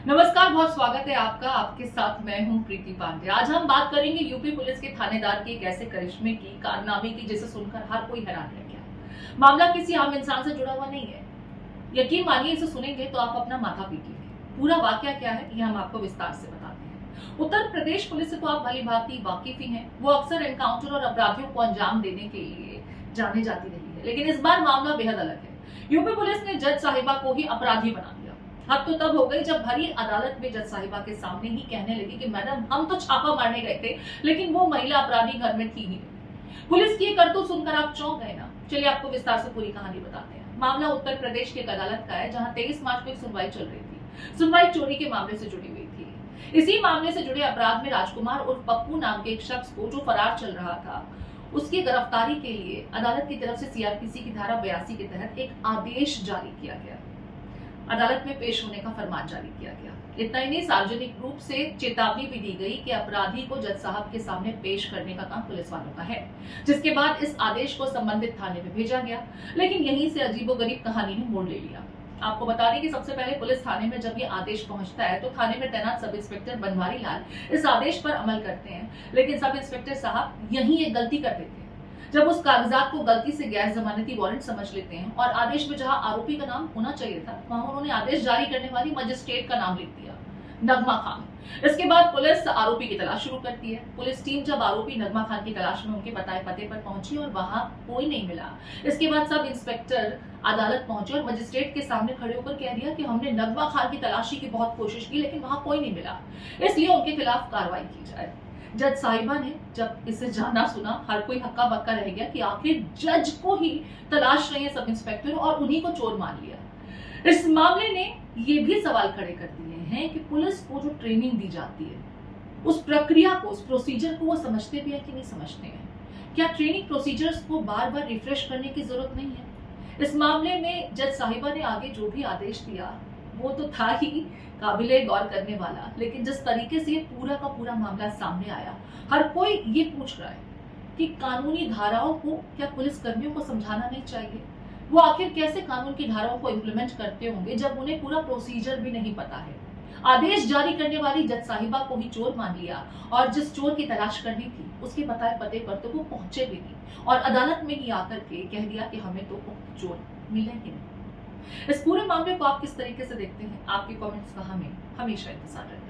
नमस्कार, बहुत स्वागत है आपका। आपके साथ मैं हूं प्रीति पांडे। आज हम बात करेंगे यूपी पुलिस के थानेदार के एक ऐसे करिश्मे की, कारनामे की, जिसे सुनकर हर कोई हैरान रह गया। मामला किसी आम इंसान से जुड़ा हुआ नहीं है। यकीन मानिए, इसे सुनेंगे तो आप अपना माथा पीटेंगे। पूरा वाकया क्या है, ये हम आपको विस्तार से बताते हैं। उत्तर प्रदेश पुलिस से तो आप भली भांति वाकिफ ही हैं। वो अक्सर एनकाउंटर और अपराधियों को अंजाम देने के लिए जाने जाती रही है, लेकिन इस बार मामला बेहद अलग है। यूपी पुलिस ने जज साहिबा को ही अपराधी बना दिया। हद तो तब हो गई जब भरी अदालत में जज साहिबा के सामने ही कहने लगी कि मैडम, हम तो छापा मारने गए थे, लेकिन वो महिला अपराधी घर में थी ही नहीं। पुलिस की करतूत सुनकर आप चौंक गए ना? चलिए आपको विस्तार से पूरी कहानी बताते हैं। मामला उत्तर प्रदेश की एक अदालत का है, जहां 23 मार्च को एक सुनवाई चल रही थी। सुनवाई चोरी के मामले से जुड़ी हुई थी। इसी मामले से जुड़े अपराध में राजकुमार उर्फ पप्पू नाम के एक शख्स को, जो फरार चल रहा था, उसकी गिरफ्तारी के लिए अदालत की तरफ से सीआरपीसी की धारा 82 के तहत एक आदेश जारी किया गया। अदालत में पेश होने का फरमान जारी किया गया। इतना ही नहीं, सार्वजनिक रूप से चेतावनी भी दी गई कि अपराधी को जज साहब के सामने पेश करने का काम पुलिस वालों का है। जिसके बाद इस आदेश को संबंधित थाने में भेजा गया, लेकिन यहीं से अजीबोगरीब कहानी ने मोड़ ले लिया। आपको बता दें कि सबसे पहले पुलिस थाने में जब ये आदेश पहुंचता है, तो थाने में तैनात सब इंस्पेक्टर बनवारी लाल इस आदेश पर अमल करते हैं, लेकिन सब इंस्पेक्टर साहब यही एक गलती कर देते हैं। जब उस कागजात को गलती से गैर जमानती वारंट समझ लेते हैं और आदेश में जहां आरोपी का नाम होना चाहिए था, वहां उन्होंने आदेश जारी करने वाली मजिस्ट्रेट का नाम लिख दिया, नगमा खान। इसके बाद पुलिस आरोपी की तलाश शुरू करती है। पुलिस टीम जब आरोपी नगमा खान की तलाश में उनके बताए पते पर पहुंची और वहां कोई नहीं मिला, इसके बाद सब इंस्पेक्टर अदालत पहुंचे और मजिस्ट्रेट के सामने खड़े होकर कह दिया कि हमने नगमा खान की तलाशी की बहुत कोशिश की, लेकिन वहां कोई नहीं मिला, इसलिए उनके खिलाफ कार्रवाई की जाए। जज साहिबा ने जब इसे जाना सुना, हर कोई हक्का बक्का रह गया कि आखिर जज को ही तलाश रहे हैं सब इंस्पेक्टर, और उन्हीं को चोर मान लिया। इस मामले ने ये भी सवाल खड़े कर दिए हैं कि पुलिस को जो ट्रेनिंग दी जाती है, उस प्रक्रिया को, उस प्रोसीजर को वो समझते भी है कि नहीं समझते हैं। क्या ट्रेनिंग प्रोसीजर्स को बार बार रिफ्रेश करने की जरूरत नहीं है? इस मामले में जज साहिबा ने आगे जो भी आदेश दिया, वो तो था ही काबिले गौर करने वाला, लेकिन जिस तरीके से ये पूरा का पूरा मामला सामने आया, हर कोई ये पूछ रहा है कि कानूनी धाराओं को क्या पुलिस कर्मियों को समझाना नहीं चाहिए? वो आखिर कैसे कानून की धाराओं को इम्प्लीमेंट करते होंगे जब उन्हें पूरा प्रोसीजर भी नहीं पता है। आदेश जारी करने वाली जज साहिबा को ही चोर मान लिया, और जिस चोर की तलाश करनी थी उसके बताए पते पर तो वो पहुंचे भी नहीं, और अदालत में ही आकर के कह दिया कि हमें तो चोर मिले ही नहीं। इस पूरे मामले को आप किस तरीके से देखते हैं? आपके कमेंट्स का हमें हमेशा इंतजार रहता है।